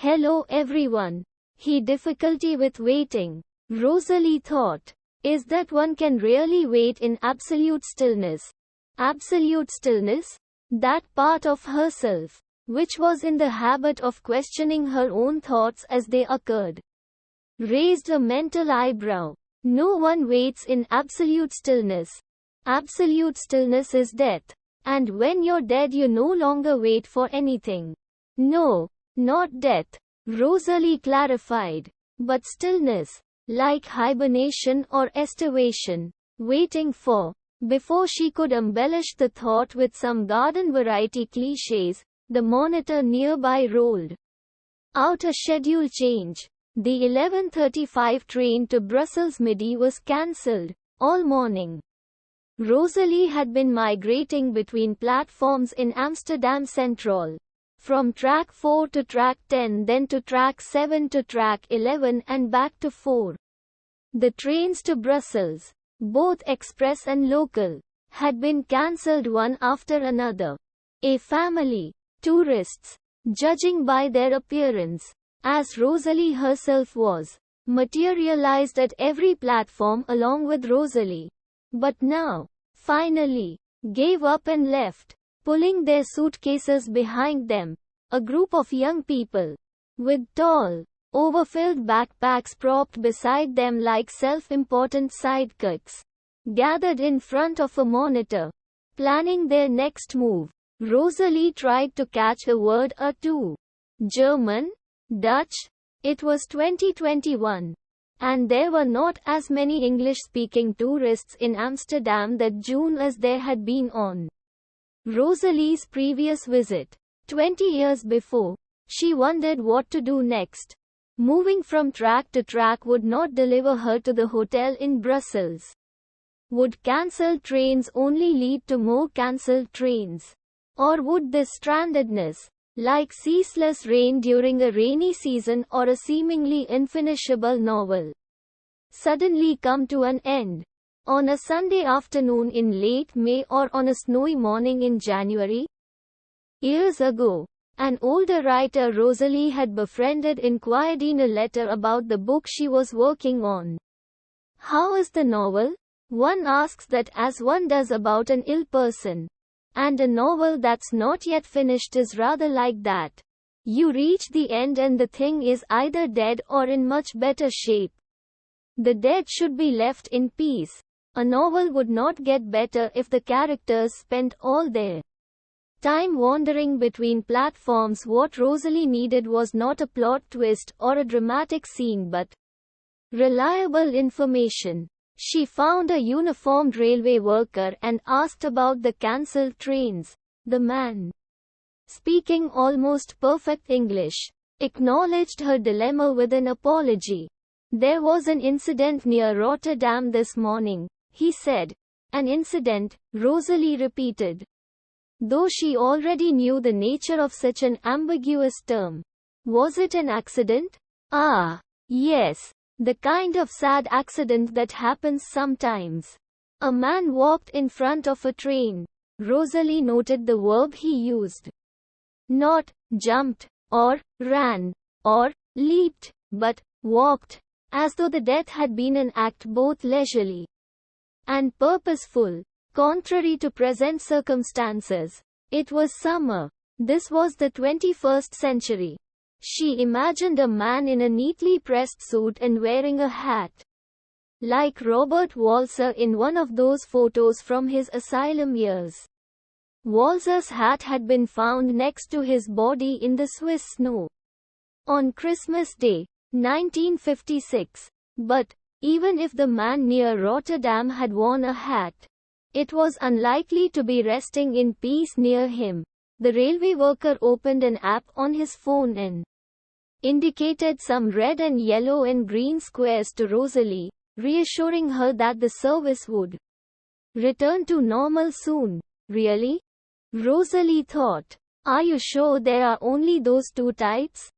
Hello everyone. He difficulty with waiting. Rosalie thought. Is that one can really wait in absolute stillness? Absolute stillness? That part of herself, which was in the habit of questioning her own thoughts as they occurred, raised a mental eyebrow. No one waits in absolute stillness. Absolute stillness is death. And when you're dead, you no longer wait for anything. No, not death, Rosalie clarified, but stillness, like hibernation or estivation, waiting for. Before she could embellish the thought with some garden variety clichés, the monitor nearby rolled out a schedule change. The 11:35 train to Brussels Midi was cancelled, all morning. Rosalie had been migrating between platforms in Amsterdam Central. From track 4 to track 10, then to track 7 to track 11 and back to 4. The trains to Brussels, both express and local, had been cancelled one after another. A family, tourists, judging by their appearance, as Rosalie herself was, materialized at every platform along with Rosalie. But now, finally, gave up and left, pulling their suitcases behind them. A group of young people, with tall, overfilled backpacks propped beside them like self-important sidekicks, gathered in front of a monitor, planning their next move. Rosalie tried to catch a word or two. German? Dutch? It was 2021. And there were not as many English-speaking tourists in Amsterdam that June as there had been on Rosalie's previous visit. 20 years before, she wondered what to do next. Moving from track to track would not deliver her to the hotel in Brussels. Would cancelled trains only lead to more cancelled trains? Or would this strandedness, like ceaseless rain during a rainy season or a seemingly infinishable novel, suddenly come to an end? On a Sunday afternoon in late May or on a snowy morning in January? Years ago, an older writer Rosalie had befriended inquired in a letter about the book she was working on. How is the novel? One asks that as one does about an ill person. And a novel that's not yet finished is rather like that. You reach the end and the thing is either dead or in much better shape. The dead should be left in peace. A novel would not get better if the characters spent all their time wandering between platforms. What Rosalie needed was not a plot twist or a dramatic scene but reliable information. She found a uniformed railway worker and asked about the cancelled trains. The man, speaking almost perfect English, acknowledged her dilemma with an apology. There was an incident near Rotterdam this morning, he said. An incident, Rosalie repeated, though she already knew the nature of such an ambiguous term. Was it an accident? Ah, yes. The kind of sad accident that happens sometimes. A man walked in front of a train. Rosalie noted the verb he used. Not jumped, or ran, or leaped, but walked, as though the death had been an act both leisurely and purposeful. Contrary to present circumstances, it was summer. This was the 21st century. She imagined a man in a neatly pressed suit and wearing a hat, like Robert Walser in one of those photos from his asylum years. Walser's hat had been found next to his body in the Swiss snow on Christmas Day, 1956. But, even if the man near Rotterdam had worn a hat, it was unlikely to be resting in peace near him. The railway worker opened an app on his phone and indicated some red and yellow and green squares to Rosalie, reassuring her that the service would return to normal soon. Really? Rosalie thought. Are you sure there are only those two types?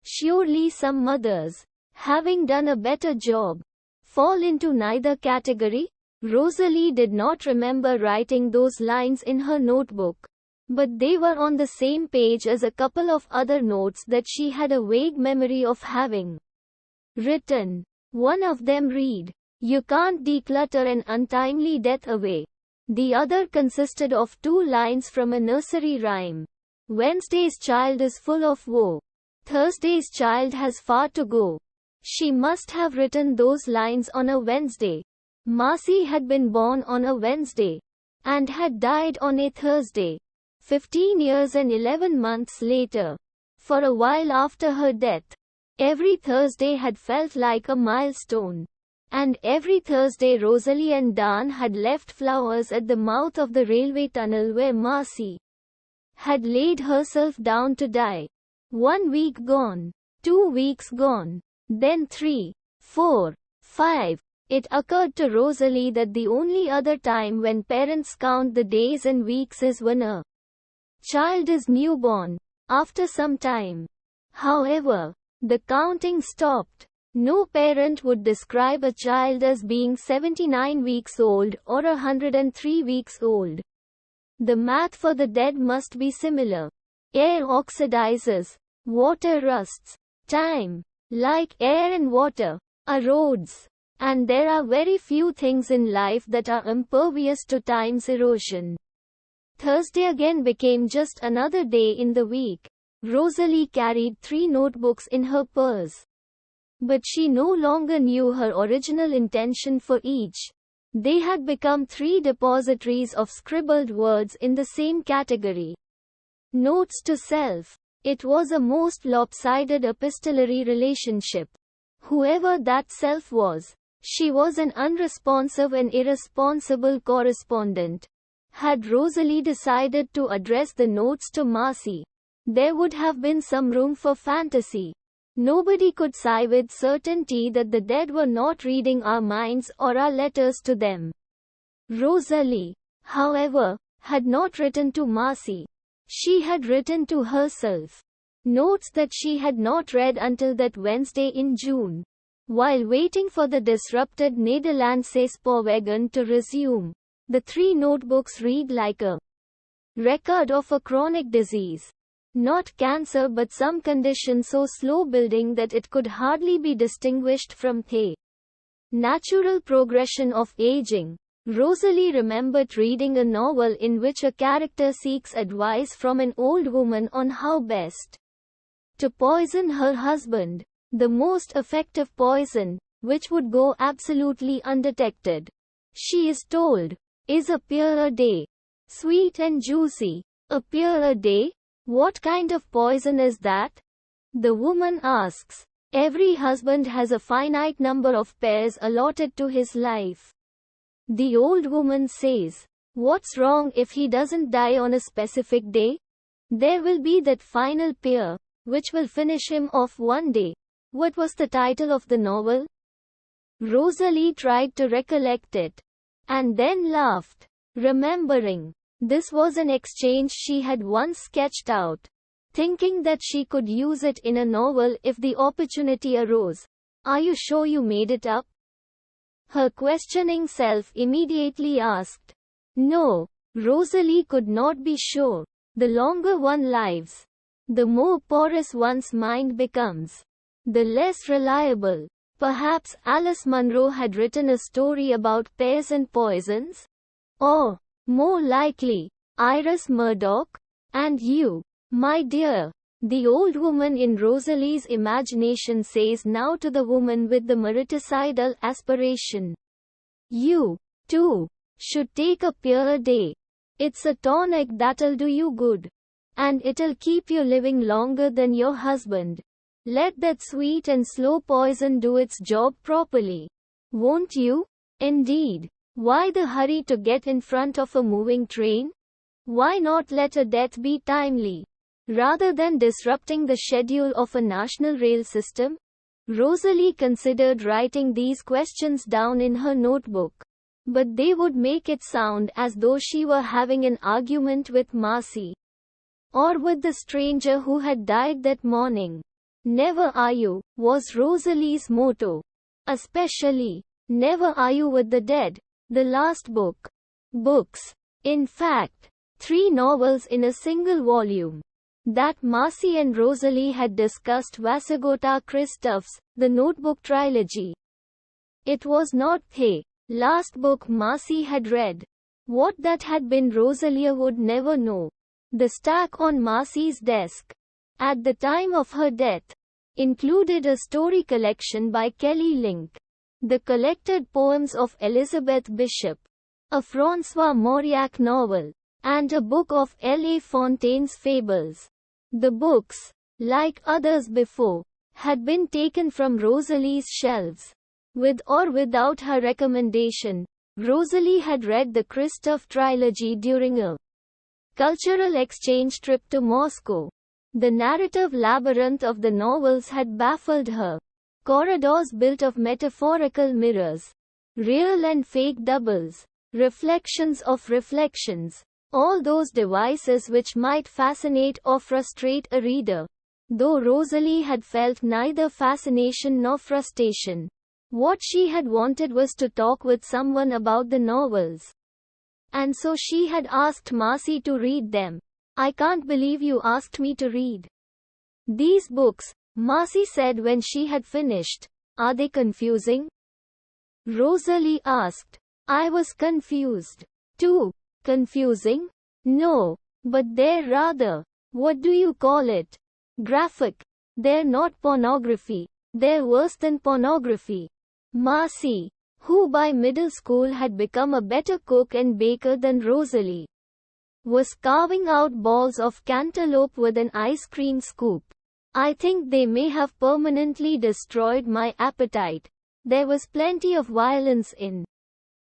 Surely some mothers, having done a better job, fall into neither category? Rosalie did not remember writing those lines in her notebook. But they were on the same page as a couple of other notes that she had a vague memory of having written. One of them read, "You can't declutter an untimely death away." The other consisted of 2 lines from a nursery rhyme. "Wednesday's child is full of woe. Thursday's child has far to go." She must have written those lines on a Wednesday. Marcy had been born on a Wednesday and had died on a Thursday, 15 years and 11 months later. For a while after her death, every Thursday had felt like a milestone. And every Thursday Rosalie and Dan had left flowers at the mouth of the railway tunnel where Marcy had laid herself down to die. 1 week gone, 2 weeks gone, then 3, 4, 5. It occurred to Rosalie that the only other time when parents count the days and weeks is when a child is newborn. After some time, however, the counting stopped. No parent would describe a child as being 79 weeks old or 103 weeks old. The math for the dead must be similar. Air oxidizes, water rusts, time, like air and water, erodes. And there are very few things in life that are impervious to time's erosion. Thursday again became just another day in the week. Rosalie carried 3 notebooks in her purse. But she no longer knew her original intention for each. They had become 3 depositories of scribbled words in the same category. Notes to self. It was a most lopsided epistolary relationship. Whoever that self was, she was an unresponsive and irresponsible correspondent. Had Rosalie decided to address the notes to Marcy, there would have been some room for fantasy. Nobody could say with certainty that the dead were not reading our minds or our letters to them. Rosalie, however, had not written to Marcy. She had written to herself. Notes that she had not read until that Wednesday in June. While waiting for the disrupted Nederlandse spoorwegen to resume, the 3 notebooks read like a record of a chronic disease. Not cancer but some condition so slow building that it could hardly be distinguished from the natural progression of aging. Rosalie remembered reading a novel in which a character seeks advice from an old woman on how best to poison her husband. The most effective poison, which would go absolutely undetected, she is told, is a pear a day. Sweet and juicy. A pear a day? What kind of poison is that? The woman asks. Every husband has a finite number of pears allotted to his life. The old woman says, what's wrong if he doesn't die on a specific day? There will be that final pear, which will finish him off one day. What was the title of the novel? Rosalie tried to recollect it. And then laughed, remembering. This was an exchange she had once sketched out, thinking that she could use it in a novel if the opportunity arose. Are you sure you made it up? Her questioning self immediately asked. No, Rosalie could not be sure. The longer one lives, the more porous one's mind becomes, the less reliable. Perhaps Alice Munro had written a story about pears and poisons? Or, more likely, Iris Murdoch? And you, my dear, the old woman in Rosalie's imagination says now to the woman with the marital aspiration. You, too, should take a pear a day. It's a tonic that'll do you good. And it'll keep you living longer than your husband. Let that sweet and slow poison do its job properly. Won't you? Indeed. Why the hurry to get in front of a moving train? Why not let a death be timely, rather than disrupting the schedule of a national rail system? Rosalie considered writing these questions down in her notebook. But they would make it sound as though she were having an argument with Marcy. Or with the stranger who had died that morning. Never argue, was Rosalie's motto. Especially, never argue with the dead. The last book. Books. In fact, 3 novels in a single volume. That Marcy and Rosalie had discussed Vasagota Christoph's The Notebook trilogy. It was not the last book Marcy had read. What that had been Rosalie would never know. The stack on Marcy's desk, at the time of her death, included a story collection by Kelly Link, the collected poems of Elizabeth Bishop, a François Mauriac novel, and a book of L.A. Fontaine's fables. The books, like others before, had been taken from Rosalie's shelves. With or without her recommendation, Rosalie had read the Christoph trilogy during a cultural exchange trip to Moscow. The narrative labyrinth of the novels had baffled her. Corridors built of metaphorical mirrors, real and fake doubles, reflections of reflections, all those devices which might fascinate or frustrate a reader. Though Rosalie had felt neither fascination nor frustration, what she had wanted was to talk with someone about the novels. And so she had asked Marcy to read them. "I can't believe you asked me to read these books," Marcy said when she had finished. "Are they confusing?" Rosalie asked. "I was confused too." "Confusing?" "No. But they're rather, what do you call it? Graphic. They're not pornography. They're worse than pornography." Marcy, who by middle school had become a better cook and baker than Rosalie, was carving out balls of cantaloupe with an ice cream scoop. "I think they may have permanently destroyed my appetite. There was plenty of violence in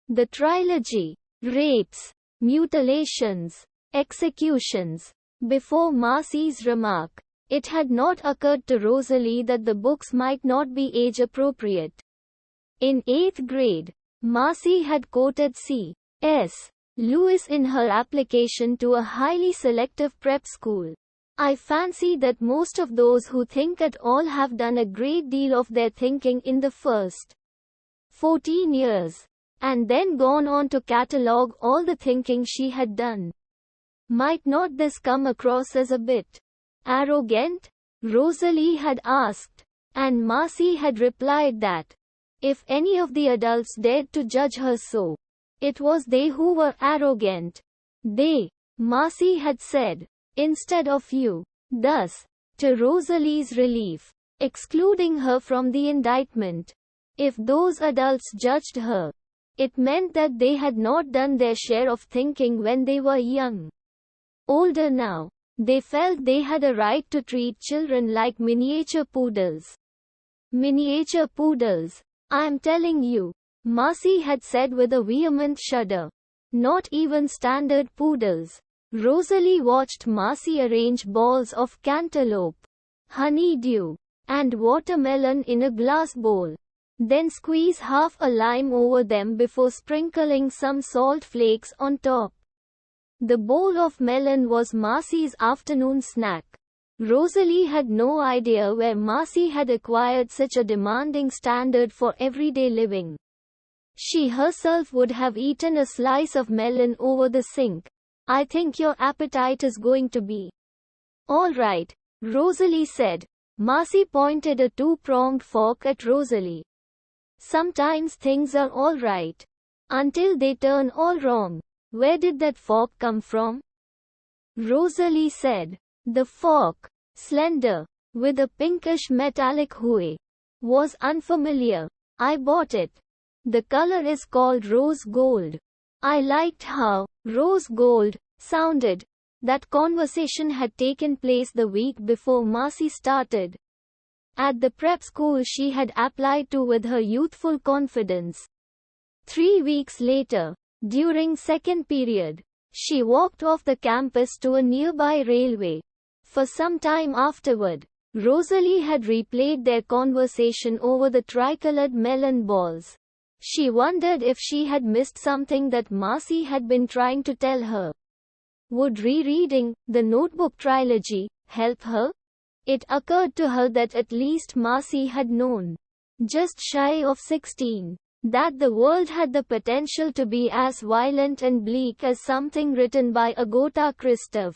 the trilogy. Rapes, mutilations, executions." Before Marcy's remark, it had not occurred to Rosalie that the books might not be age-appropriate. In 8th grade, Marcy had quoted C.S. Lewis in her application to a highly selective prep school. "I fancy that most of those who think at all have done a great deal of their thinking in the first 14 years. And then gone on to catalogue all the thinking she had done." Might not this come across as a bit arrogant? Rosalie had asked. And Marcy had replied that, if any of the adults dared to judge her so, it was they who were arrogant. "They," Marcy had said, "instead of you." Thus, to Rosalie's relief, excluding her from the indictment. If those adults judged her, it meant that they had not done their share of thinking when they were young. Older now, they felt they had a right to treat children like miniature poodles. "Miniature poodles, I'm telling you," Marcy had said with a vehement shudder. "Not even standard poodles." Rosalie watched Marcy arrange balls of cantaloupe, honeydew, and watermelon in a glass bowl. Then squeeze half a lime over them before sprinkling some salt flakes on top. The bowl of melon was Marcy's afternoon snack. Rosalie had no idea where Marcy had acquired such a demanding standard for everyday living. She herself would have eaten a slice of melon over the sink. "I think your appetite is going to be all right," Rosalie said. Marcy pointed a two-pronged fork at Rosalie. "Sometimes things are all right, until they turn all wrong. Where did that fork come from?" Rosalie said. The fork, slender, with a pinkish metallic hull, was unfamiliar. "I bought it. The color is called rose gold." I liked how rose gold sounded. That conversation had taken place the week before Marcy started at the prep school she had applied to with her youthful confidence. 3 weeks later, during second period, she walked off the campus to a nearby railway. For some time afterward, Rosalie had replayed their conversation over the tricolored melon balls. She wondered if she had missed something that Marcy had been trying to tell her. Would rereading The Notebook trilogy help her? It occurred to her that at least Marcy had known, just shy of 16, that the world had the potential to be as violent and bleak as something written by Agatha Christie.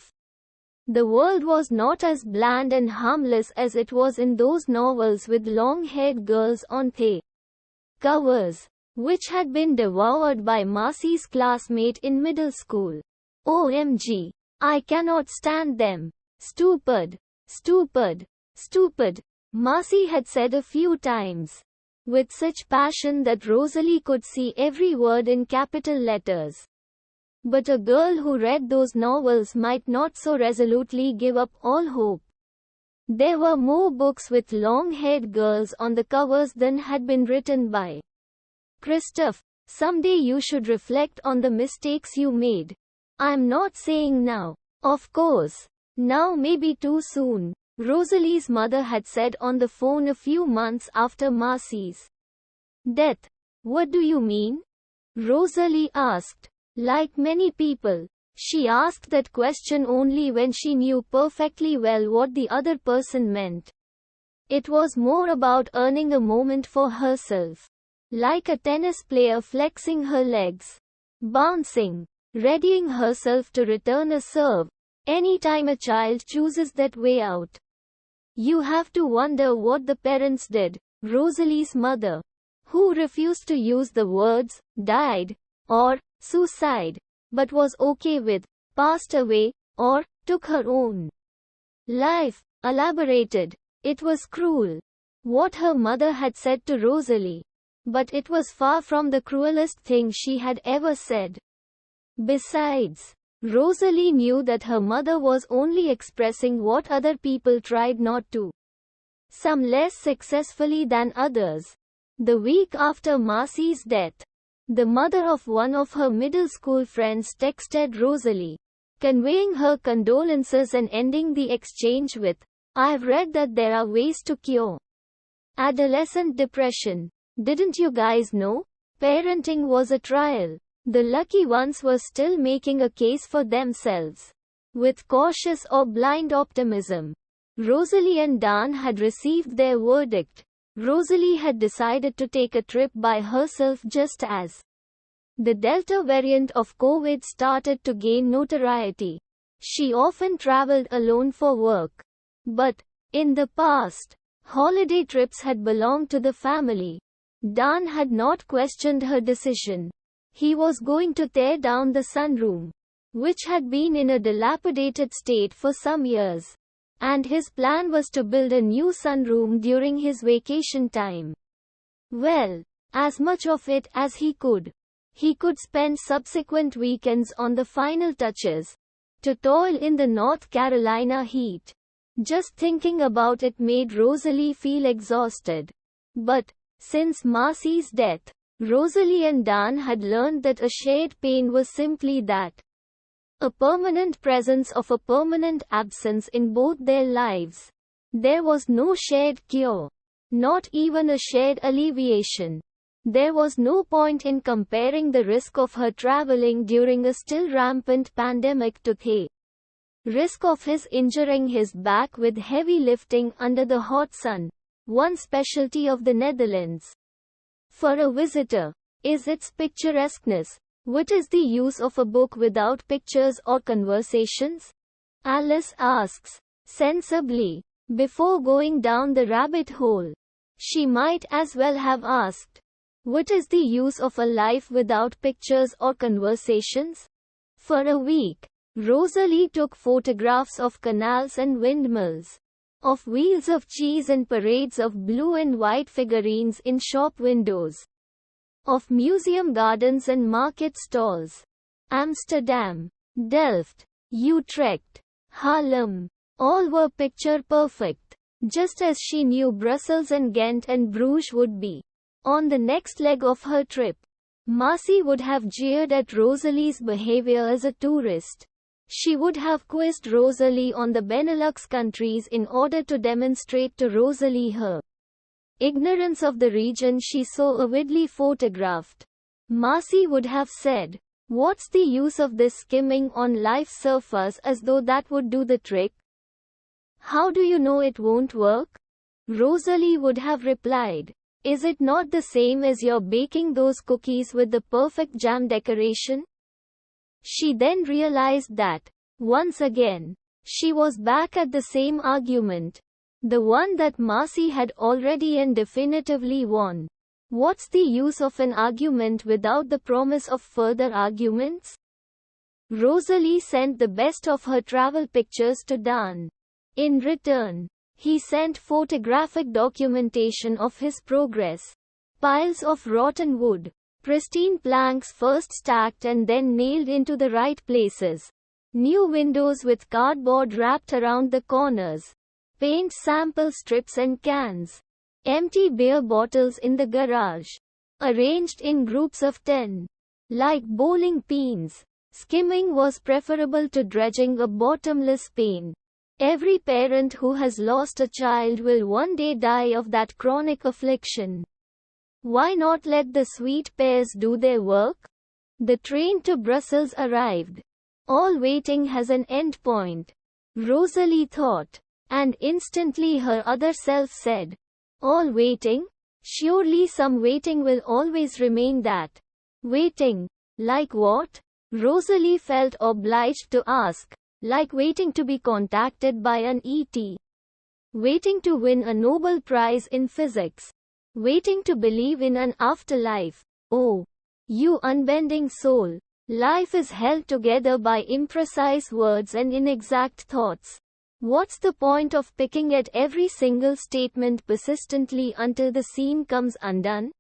The world was not as bland and harmless as it was in those novels with long-haired girls on the covers, which had been devoured by Marcy's classmate in middle school. OMG. I cannot stand them. Stupid. Stupid. Stupid. Marcy had said a few times, with such passion that Rosalie could see every word in capital letters. But a girl who read those novels might not so resolutely give up all hope. There were more books with long-haired girls on the covers than had been written by Christie. Someday you should reflect on the mistakes you made. I'm not saying now. Of course. Now may be too soon, Rosalie's mother had said on the phone a few months after Marcy's death. What do you mean? Rosalie asked. Like many people, she asked that question only when she knew perfectly well what the other person meant. It was more about earning a moment for herself. Like a tennis player flexing her legs, bouncing, readying herself to return a serve, anytime a child chooses that way out. You have to wonder what the parents did, Rosalie's mother, who refused to use the words, died, or suicide, but was okay with, passed away, or took her own life, elaborated. It was cruel, what her mother had said to Rosalie. But it was far from the cruelest thing she had ever said. Besides, Rosalie knew that her mother was only expressing what other people tried not to. Some less successfully than others. The week after Marcy's death, the mother of one of her middle school friends texted Rosalie, conveying her condolences and ending the exchange with, "I've read that there are ways to cure adolescent depression. Didn't you guys know? Parenting was a trial." The lucky ones were still making a case for themselves. With cautious or blind optimism, Rosalie and Dan had received their verdict. Rosalie had decided to take a trip by herself just as the Delta variant of COVID started to gain notoriety. She often traveled alone for work. But, in the past, holiday trips had belonged to the family. Dan had not questioned her decision. He was going to tear down the sunroom, which had been in a dilapidated state for some years. And his plan was to build a new sunroom during his vacation time. Well, as much of it as he could. He could spend subsequent weekends on the final touches, to toil in the North Carolina heat. Just thinking about it made Rosalie feel exhausted. But, since Marcy's death, Rosalie and Dan had learned that a shared pain was simply that. A permanent presence of a permanent absence in both their lives. There was no shared cure. Not even a shared alleviation. There was no point in comparing the risk of her traveling during a still rampant pandemic to the risk of his injuring his back with heavy lifting under the hot sun, one specialty of the Netherlands. For a visitor, is its picturesqueness. What is the use of a book without pictures or conversations? Alice asks, sensibly, before going down the rabbit hole. She might as well have asked, what is the use of a life without pictures or conversations? For a week, Rosalie took photographs of canals and windmills, of wheels of cheese and parades of blue and white figurines in shop windows, of museum gardens and market stalls. Amsterdam, Delft, Utrecht, Haarlem, all were picture perfect, just as she knew Brussels and Ghent and Bruges would be. On the next leg of her trip, Marcy would have jeered at Rosalie's behavior as a tourist. She would have quizzed Rosalie on the Benelux countries in order to demonstrate to Rosalie her ignorance of the region she so avidly photographed. Marcy would have said, "What's the use of this skimming on life's surface, as though that would do the trick? How do you know it won't work?" Rosalie would have replied, Is it not the same as your baking those cookies with the perfect jam decoration? She then realized that, once again, she was back at the same argument. The one that Marcy had already and definitively won. What's the use of an argument without the promise of further arguments? Rosalie sent the best of her travel pictures to Dan. In return, he sent photographic documentation of his progress. Piles of rotten wood, pristine planks first stacked and then nailed into the right places. New windows with cardboard wrapped around the corners. Paint sample strips and cans. Empty beer bottles in the garage. Arranged in groups of 10. Like bowling pins. Skimming was preferable to dredging a bottomless pain. Every parent who has lost a child will one day die of that chronic affliction. Why not let the sweet pears do their work? The train to Brussels arrived. All waiting has an end point. Rosalie thought. And instantly her other self said. All waiting? Surely some waiting will always remain that. Waiting. Like what? Rosalie felt obliged to ask. Like waiting to be contacted by an ET. Waiting to win a Nobel Prize in physics. Waiting to believe in an afterlife. Oh, you unbending soul. Life is held together by imprecise words and inexact thoughts. What's the point of picking at every single statement persistently until the seam comes undone?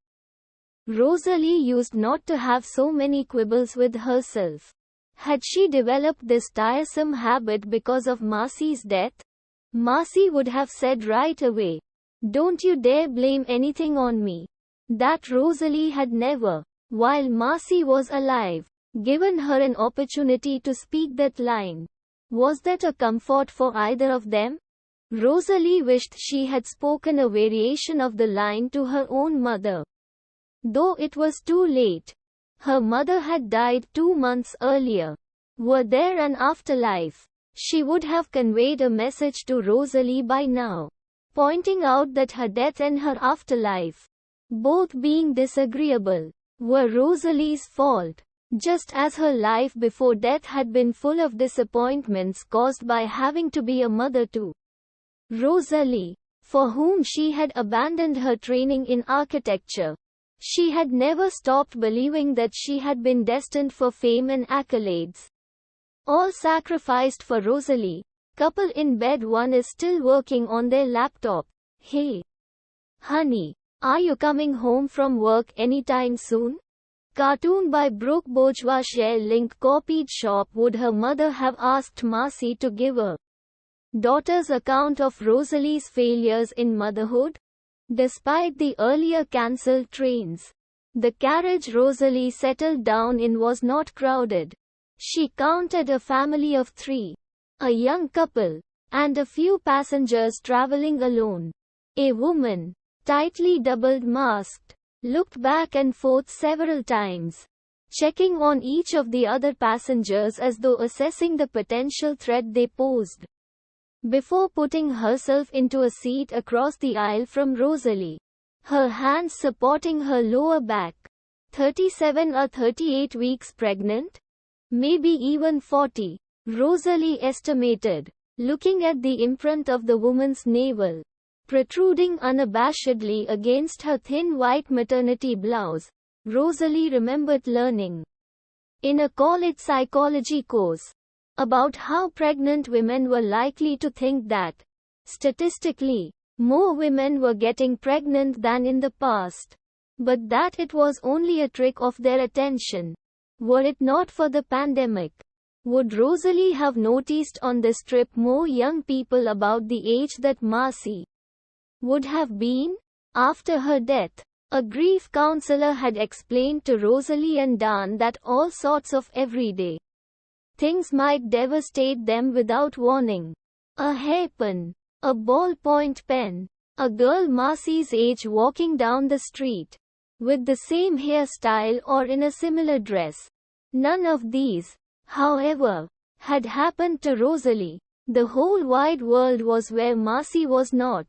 Rosalie used not to have so many quibbles with herself. Had she developed this tiresome habit because of Marcy's death? Marcy would have said right away, "Don't you dare blame anything on me." That Rosalie had never, while Marcy was alive, given her an opportunity to speak that line. Was that a comfort for either of them? Rosalie wished she had spoken a variation of the line to her own mother. Though it was too late. Her mother had died 2 months earlier. Were there an afterlife? She would have conveyed a message to Rosalie by now, pointing out that her death and her afterlife, both being disagreeable, were Rosalie's fault, just as her life before death had been full of disappointments caused by having to be a mother to Rosalie, for whom she had abandoned her training in architecture. She had never stopped believing that she had been destined for fame and accolades. All sacrificed for Rosalie. Couple in bed, one is still working on their laptop. Hey, honey, are you coming home from work anytime soon? Cartoon by Brooke Bourgeois. Share link copied. Shop. Would her mother have asked Marcy to give her daughter's account of Rosalie's failures in motherhood? Despite the earlier cancelled trains, the carriage Rosalie settled down in was not crowded. She counted a family of 3, a young couple, and a few passengers traveling alone. A woman, tightly doubled masked, looked back and forth several times, checking on each of the other passengers as though assessing the potential threat they posed, before putting herself into a seat across the aisle from Rosalie, her hands supporting her lower back. 37 or 38 weeks pregnant? Maybe even 40, Rosalie estimated, looking at the imprint of the woman's navel, protruding unabashedly against her thin white maternity blouse. Rosalie remembered learning in a college psychology course about how pregnant women were likely to think that, statistically, more women were getting pregnant than in the past, but that it was only a trick of their attention. Were it not for the pandemic, would Rosalie have noticed on this trip more young people about the age that Marcy would have been? After her death, a grief counselor had explained to Rosalie and Dan that all sorts of everyday things might devastate them without warning. A hairpin, a ballpoint pen, a girl Marcy's age walking down the street with the same hairstyle or in a similar dress. None of these, however, had happened to Rosalie. The whole wide world was where Marcy was not.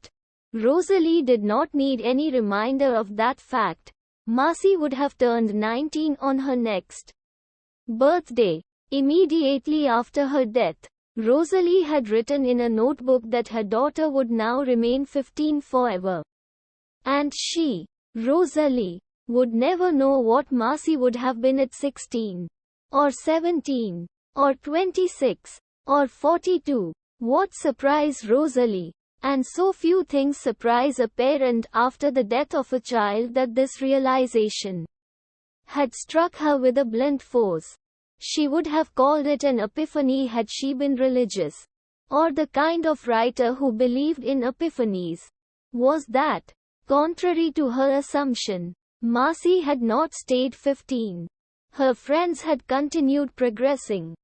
Rosalie did not need any reminder of that fact. Marcy would have turned 19 on her next birthday. Immediately after her death, Rosalie had written in a notebook that her daughter would now remain 15 forever. And she, Rosalie, would never know what Marcy would have been at 16, or 17, or 26, or 42. What surprised Rosalie, and so few things surprise a parent after the death of a child, that this realization had struck her with a blunt force. She would have called it an epiphany had she been religious, or the kind of writer who believed in epiphanies. Was that, contrary to her assumption, Marcy had not stayed 15. Her friends had continued progressing,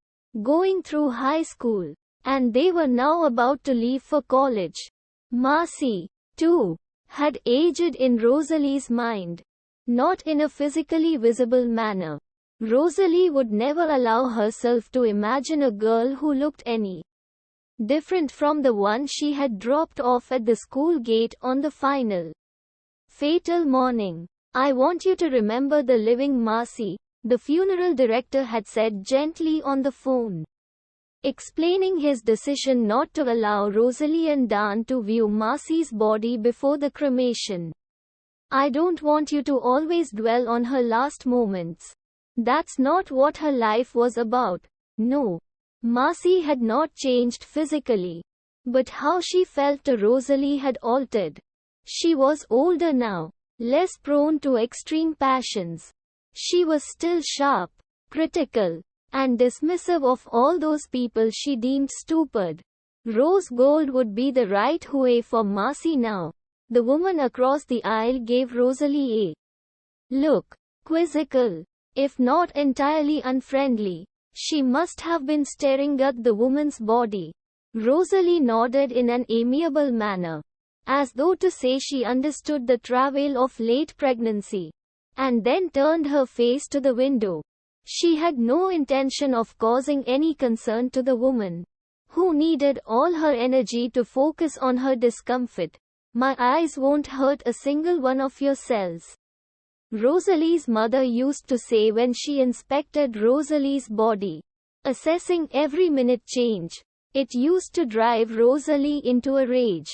going through high school, and they were now about to leave for college. Marcy, too, had aged in Rosalie's mind, not in a physically visible manner. Rosalie would never allow herself to imagine a girl who looked any different from the one she had dropped off at the school gate on the final, fatal morning. "I want you to remember the living Marcy," the funeral director had said gently on the phone, explaining his decision not to allow Rosalie and Dan to view Marcy's body before the cremation. "I don't want you to always dwell on her last moments. That's not what her life was about." No. Marcy had not changed physically. But how she felt to Rosalie had altered. She was older now, less prone to extreme passions. She was still sharp, critical, and dismissive of all those people she deemed stupid. Rose gold would be the right way for Marcy now. The woman across the aisle gave Rosalie a look, quizzical, if not entirely unfriendly. She must have been staring at the woman's body. Rosalie nodded in an amiable manner, as though to say she understood the travail of late pregnancy, and then turned her face to the window. She had no intention of causing any concern to the woman, who needed all her energy to focus on her discomfort. "My eyes won't hurt a single one of your cells," Rosalie's mother used to say when she inspected Rosalie's body, assessing every minute change. It used to drive Rosalie into a rage.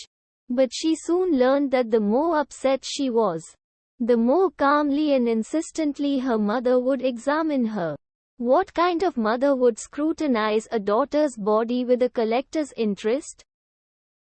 But she soon learned that the more upset she was, the more calmly and insistently her mother would examine her. What kind of mother would scrutinize a daughter's body with a collector's interest?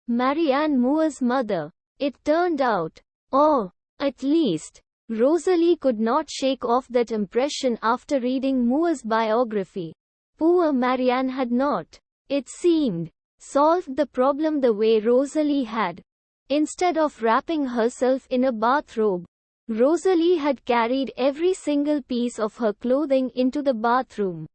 Marianne Moore's mother, it turned out. Or, at least, Rosalie could not shake off that impression after reading Moore's biography. Poor Marianne had not, it seemed, solved the problem the way Rosalie had. Instead of wrapping herself in a bathrobe, Rosalie had carried every single piece of her clothing into the bathroom,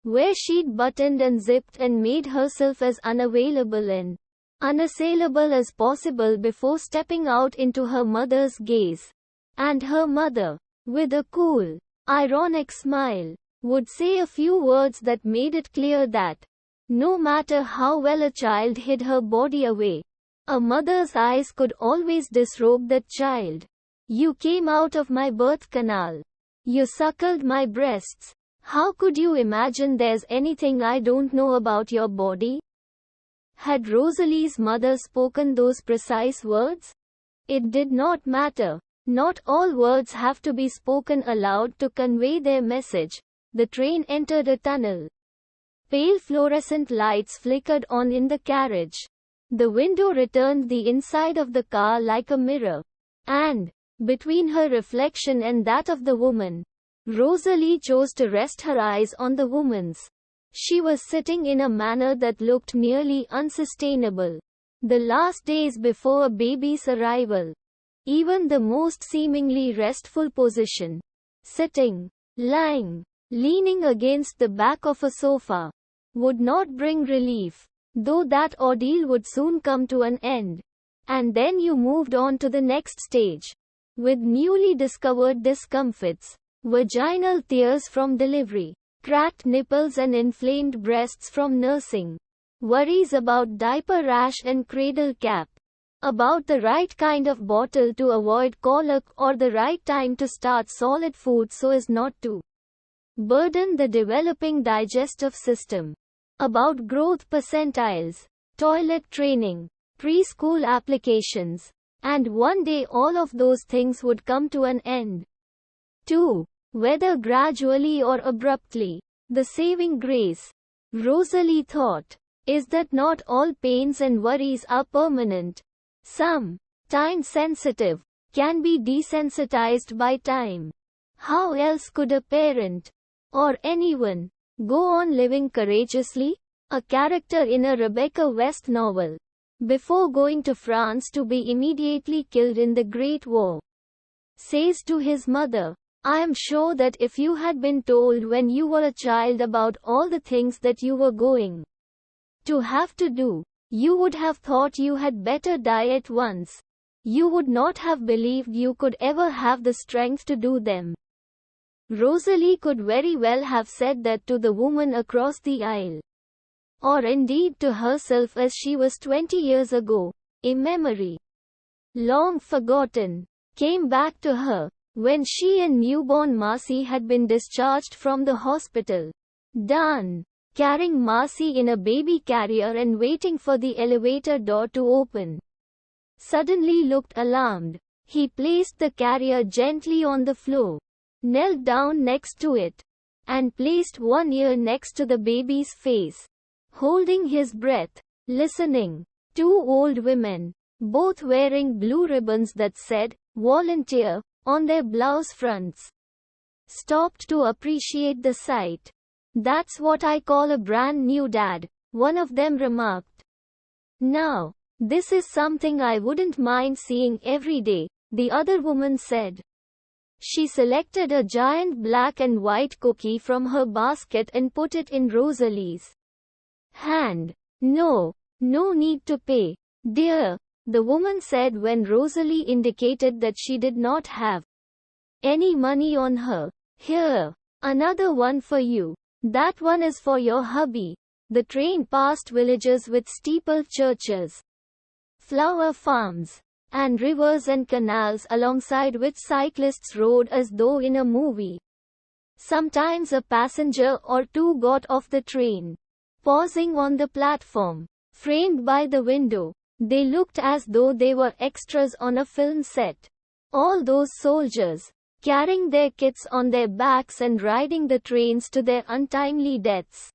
where she'd buttoned and zipped and made herself as unavailable and unassailable as possible before stepping out into her mother's gaze. And her mother, with a cool, ironic smile, would say a few words that made it clear that, no matter how well a child hid her body away, a mother's eyes could always disrobe that child. "You came out of my birth canal. You suckled my breasts. How could you imagine there's anything I don't know about your body?" Had Rosalie's mother spoken those precise words? It did not matter. Not all words have to be spoken aloud to convey their message. The train entered a tunnel. Pale fluorescent lights flickered on in the carriage. The window returned the inside of the car like a mirror. And, between her reflection and that of the woman, Rosalie chose to rest her eyes on the woman's. She was sitting in a manner that looked nearly unsustainable. The last days before a baby's arrival. Even the most seemingly restful position, sitting, lying, leaning against the back of a sofa, would not bring relief, though that ordeal would soon come to an end. And then you moved on to the next stage, with newly discovered discomforts, vaginal tears from delivery, cracked nipples and inflamed breasts from nursing, worries about diaper rash and cradle cap, about the right kind of bottle to avoid colic or the right time to start solid food so as not to burden the developing digestive system, about growth percentiles, toilet training, preschool applications, and one day all of those things would come to an end. 2. Whether gradually or abruptly, the saving grace, Rosalie thought, is that not all pains and worries are permanent. Some, time sensitive, can be desensitized by time. How else could a parent, or anyone, go on living courageously? A character in a Rebecca West novel, before going to France to be immediately killed in the Great War, says to his mother, I am sure that if you had been told when you were a child about all the things that you were going to have to do, you would have thought you had better die at once. You would not have believed you could ever have the strength to do them. Rosalie could very well have said that to the woman across the aisle, or indeed to herself as she was 20 years ago. A memory, long forgotten, came back to her, when she and newborn Marcy had been discharged from the hospital. Dan, carrying Marcy in a baby carrier and waiting for the elevator door to open, suddenly looked alarmed. He placed the carrier gently on the floor, knelt down next to it, and placed one ear next to the baby's face, holding his breath, listening. 2 old women, both wearing blue ribbons that said, volunteer, on their blouse fronts, stopped to appreciate the sight. That's what I call a brand new dad, one of them remarked. Now, this is something I wouldn't mind seeing every day, the other woman said. She selected a giant black and white cookie from her basket and put it in Rosalie's hand. No need to pay, dear, the woman said when Rosalie indicated that she did not have any money on her. Here, another one for you. That one is for your hubby. The train passed villages with steepled churches, flower farms, and rivers and canals alongside which cyclists rode as though in a movie. Sometimes a passenger or two got off the train, pausing on the platform, framed by the window. They looked as though they were extras on a film set. All those soldiers, carrying their kits on their backs and riding the trains to their untimely deaths.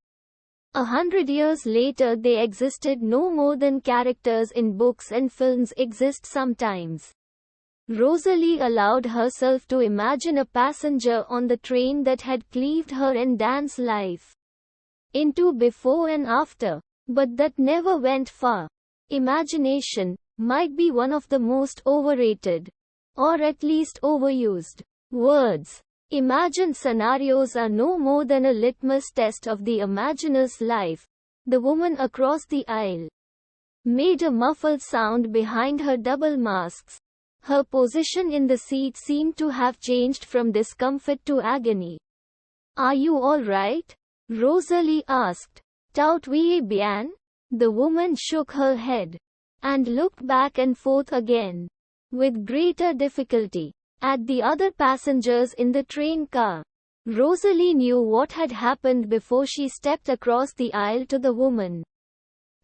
100 years later they existed no more than characters in books and films exist sometimes. Rosalie allowed herself to imagine a passenger on the train that had cleaved her and Dan's life into before and after, but that never went far. Imagination might be one of the most overrated, or at least overused, words. Imagined scenarios are no more than a litmus test of the imaginer's life. The woman across the aisle made a muffled sound behind her double masks. Her position in the seat seemed to have changed from discomfort to agony. Are you all right? Rosalie asked. Tout oui bien? The woman shook her head and looked back and forth again, with greater difficulty, at the other passengers in the train car. Rosalie knew what had happened before she stepped across the aisle to the woman.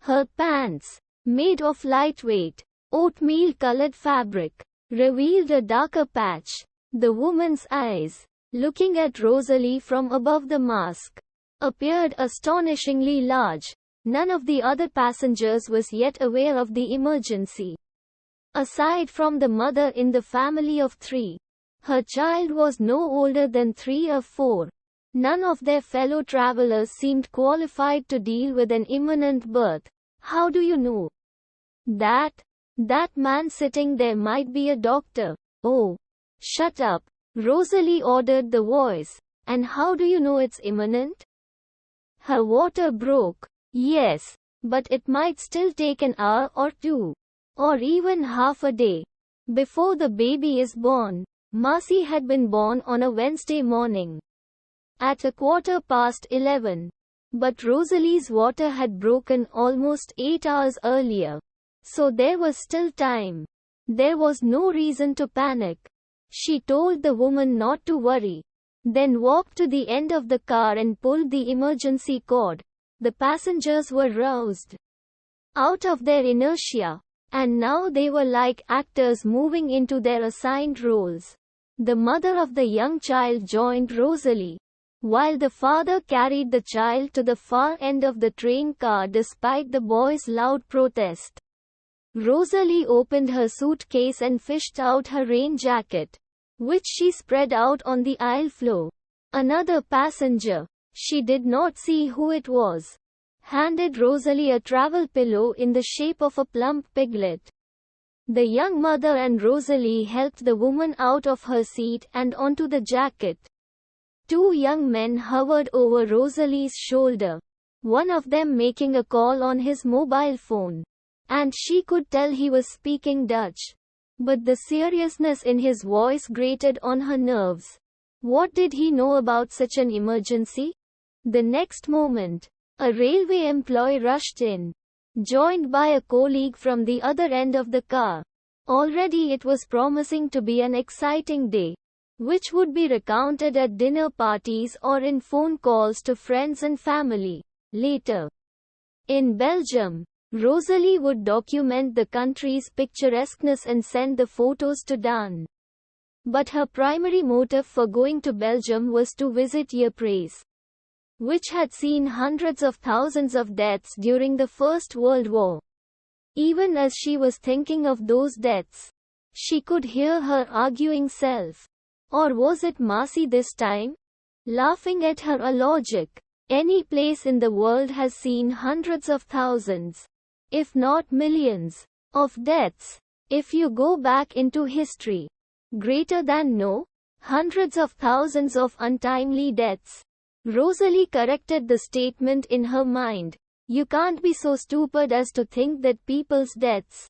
Her pants, made of lightweight, oatmeal-colored fabric, revealed a darker patch. The woman's eyes, looking at Rosalie from above the mask, appeared astonishingly large. None of the other passengers was yet aware of the emergency. Aside from the mother in the family of 3, her child was no older than 3 or 4. None of their fellow travelers seemed qualified to deal with an imminent birth. How do you know that? That man sitting there might be a doctor. Oh, shut up, Rosalie ordered the voice. And how do you know it's imminent? Her water broke. Yes, but it might still take an hour or 2, or even half a day, before the baby is born. Marcy had been born on a Wednesday morning, at 11:15, but Rosalie's water had broken almost 8 hours earlier. So there was still time. There was no reason to panic. She told the woman not to worry, then walked to the end of the car and pulled the emergency cord. The passengers were roused out of their inertia, and now they were like actors moving into their assigned roles. The mother of the young child joined Rosalie, while the father carried the child to the far end of the train car despite the boy's loud protest. Rosalie opened her suitcase and fished out her rain jacket, which she spread out on the aisle floor. Another passenger, she did not see who it was, handed Rosalie a travel pillow in the shape of a plump piglet. The young mother and Rosalie helped the woman out of her seat and onto the jacket. Two young men hovered over Rosalie's shoulder, one of them making a call on his mobile phone. And she could tell he was speaking Dutch. But the seriousness in his voice grated on her nerves. What did he know about such an emergency? The next moment, a railway employee rushed in, joined by a colleague from the other end of the car. Already it was promising to be an exciting day, which would be recounted at dinner parties or in phone calls to friends and family. Later, in Belgium, Rosalie would document the country's picturesqueness and send the photos to Dan. But her primary motive for going to Belgium was to visit Ypres, which had seen hundreds of thousands of deaths during the First World War. Even as she was thinking of those deaths, she could hear her arguing self. Or was it Marcy this time? Laughing at her illogic. Any place in the world has seen hundreds of thousands, if not millions, of deaths. If you go back into history, greater than no, hundreds of thousands of untimely deaths. Rosalie corrected the statement in her mind. You can't be so stupid as to think that people's deaths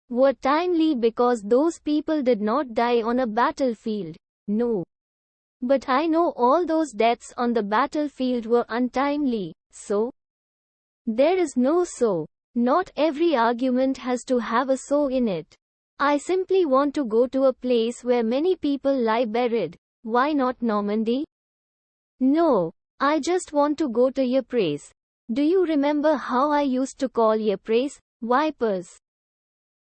were timely because those people did not die on a battlefield. No. But I know all those deaths on the battlefield were untimely, so? There is no so. Not every argument has to have a so in it. I simply want to go to a place where many people lie buried. Why not Normandy? No, I just want to go to Ypres. Do you remember how I used to call Ypres vipers?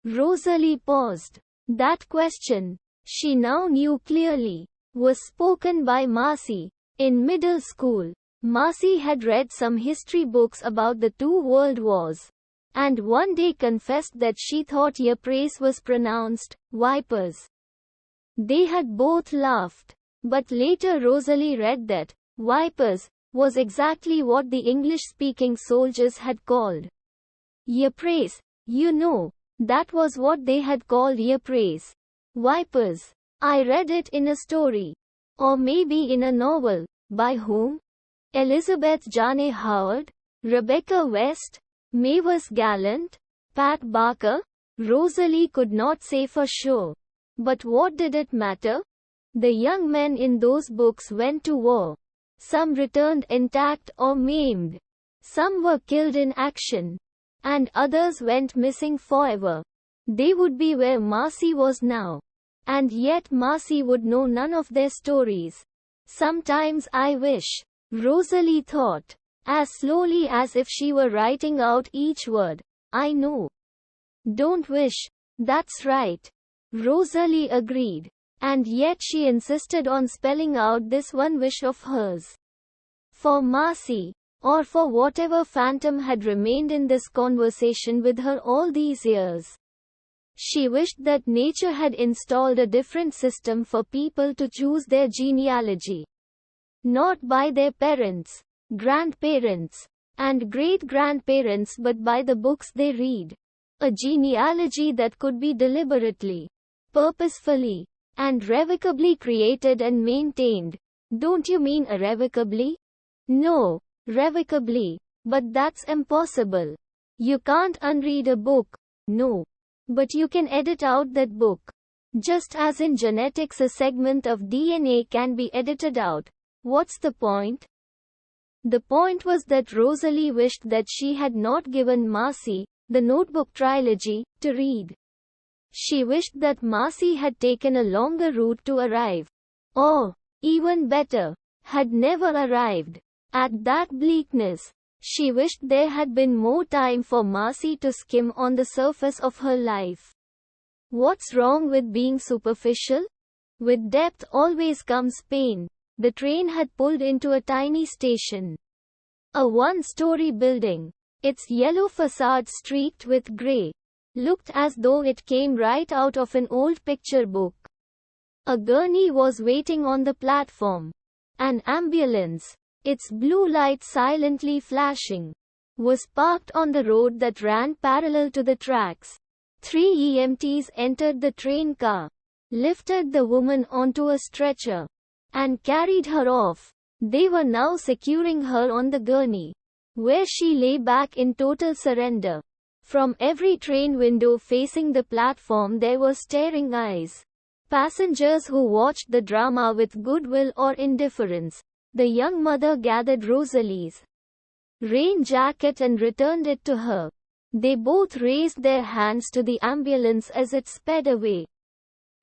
Rosalie paused. That question, she now knew clearly, was spoken by Marcy. In middle school, Marcy had read some history books about the two world wars, and one day confessed that she thought Ypres was pronounced vipers. They had both laughed, but later Rosalie read that vipers was exactly what the English-speaking soldiers had called Ypres. You know, that was what they had called Ypres. Vipers. I read it in a story. Or maybe in a novel. By whom? Elizabeth Jane Howard? Rebecca West? Mavis Gallant? Pat Barker? Rosalie could not say for sure. But what did it matter? The young men in those books went to war. Some returned intact or maimed. Some were killed in action. And others went missing forever. They would be where Marcy was now. And yet Marcy would know none of their stories. Sometimes I wish, Rosalie thought, as slowly as if she were writing out each word. I know. Don't wish. That's right. Rosalie agreed. And yet she insisted on spelling out this one wish of hers. For Marcy, or for whatever phantom had remained in this conversation with her all these years. She wished that nature had installed a different system for people to choose their genealogy. Not by their parents, grandparents, and great-grandparents but by the books they read. A genealogy that could be deliberately, purposefully, and revocably created and maintained. Don't you mean irrevocably? No, revocably. But that's impossible. You can't unread a book. No. But you can edit out that book. Just as in genetics a segment of DNA can be edited out. What's the point? The point was that Rosalie wished that she had not given Marcy The Notebook trilogy, to read. She wished that Marcy had taken a longer route to arrive. Or, even better, had never arrived. At that bleakness, she wished there had been more time for Marcy to skim on the surface of her life. What's wrong with being superficial? With depth always comes pain. The train had pulled into a tiny station. A one-story building, its yellow facade streaked with grey, looked as though it came right out of an old picture book. A gurney was waiting on the platform. An ambulance, its blue light silently flashing, was parked on the road that ran parallel to the tracks. 3 EMTs entered the train car, lifted the woman onto a stretcher, and carried her off. They were now securing her on the gurney, where she lay back in total surrender. From every train window facing the platform there were staring eyes. Passengers who watched the drama with goodwill or indifference. The young mother gathered Rosalie's rain jacket and returned it to her. They both raised their hands to the ambulance as it sped away.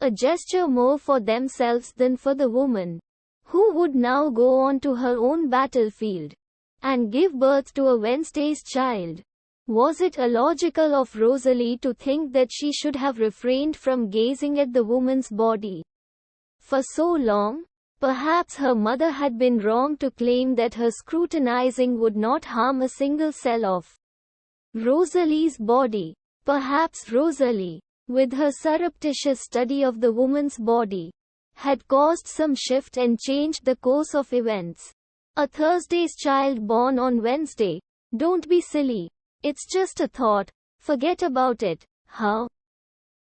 A gesture more for themselves than for the woman, who would now go on to her own battlefield and give birth to a Wednesday's child. Was it illogical of Rosalie to think that she should have refrained from gazing at the woman's body for so long? Perhaps her mother had been wrong to claim that her scrutinizing would not harm a single cell of Rosalie's body. Perhaps Rosalie, with her surreptitious study of the woman's body, had caused some shift and changed the course of events. A Thursday's child born on Wednesday. Don't be silly. It's just a thought. Forget about it. How?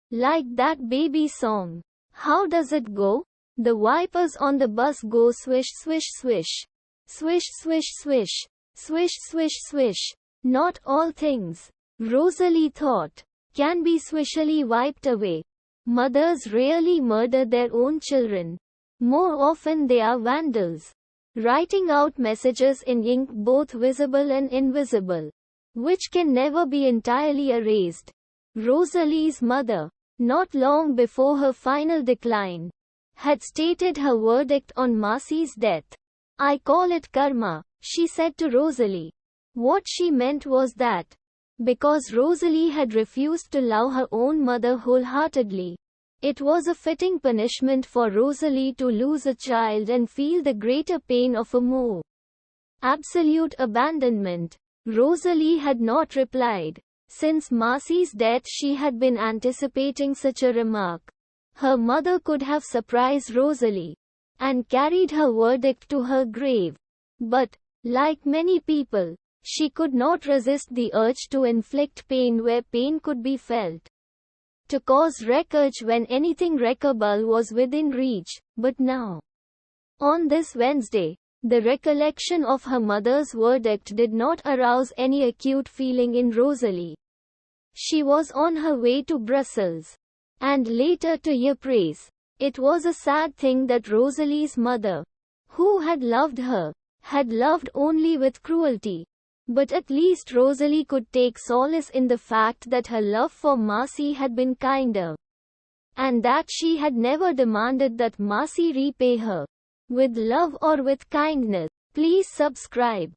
Like that baby song. How does it go? The wipers on the bus go swish swish swish. Swish swish swish. Swish swish swish. Not all things, Rosalie thought, can be swishily wiped away. Mothers rarely murder their own children. More often they are vandals, writing out messages in ink both visible and invisible, which can never be entirely erased. Rosalie's mother, not long before her final decline, had stated her verdict on Marcy's death. I call it karma, she said to Rosalie. What she meant was that, because Rosalie had refused to love her own mother wholeheartedly, it was a fitting punishment for Rosalie to lose a child and feel the greater pain of a more absolute abandonment. Rosalie had not replied. Since Marcy's death she had been anticipating such a remark. Her mother could have surprised Rosalie and carried her verdict to her grave. But, like many people, she could not resist the urge to inflict pain where pain could be felt. To cause wreckage when anything wreckable was within reach. But now, on this Wednesday, the recollection of her mother's verdict did not arouse any acute feeling in Rosalie. She was on her way to Brussels, and later to Ypres. It was a sad thing that Rosalie's mother, who had loved her, had loved only with cruelty. But at least Rosalie could take solace in the fact that her love for Marcy had been kinder, and that she had never demanded that Marcy repay her with love or with kindness. Please subscribe.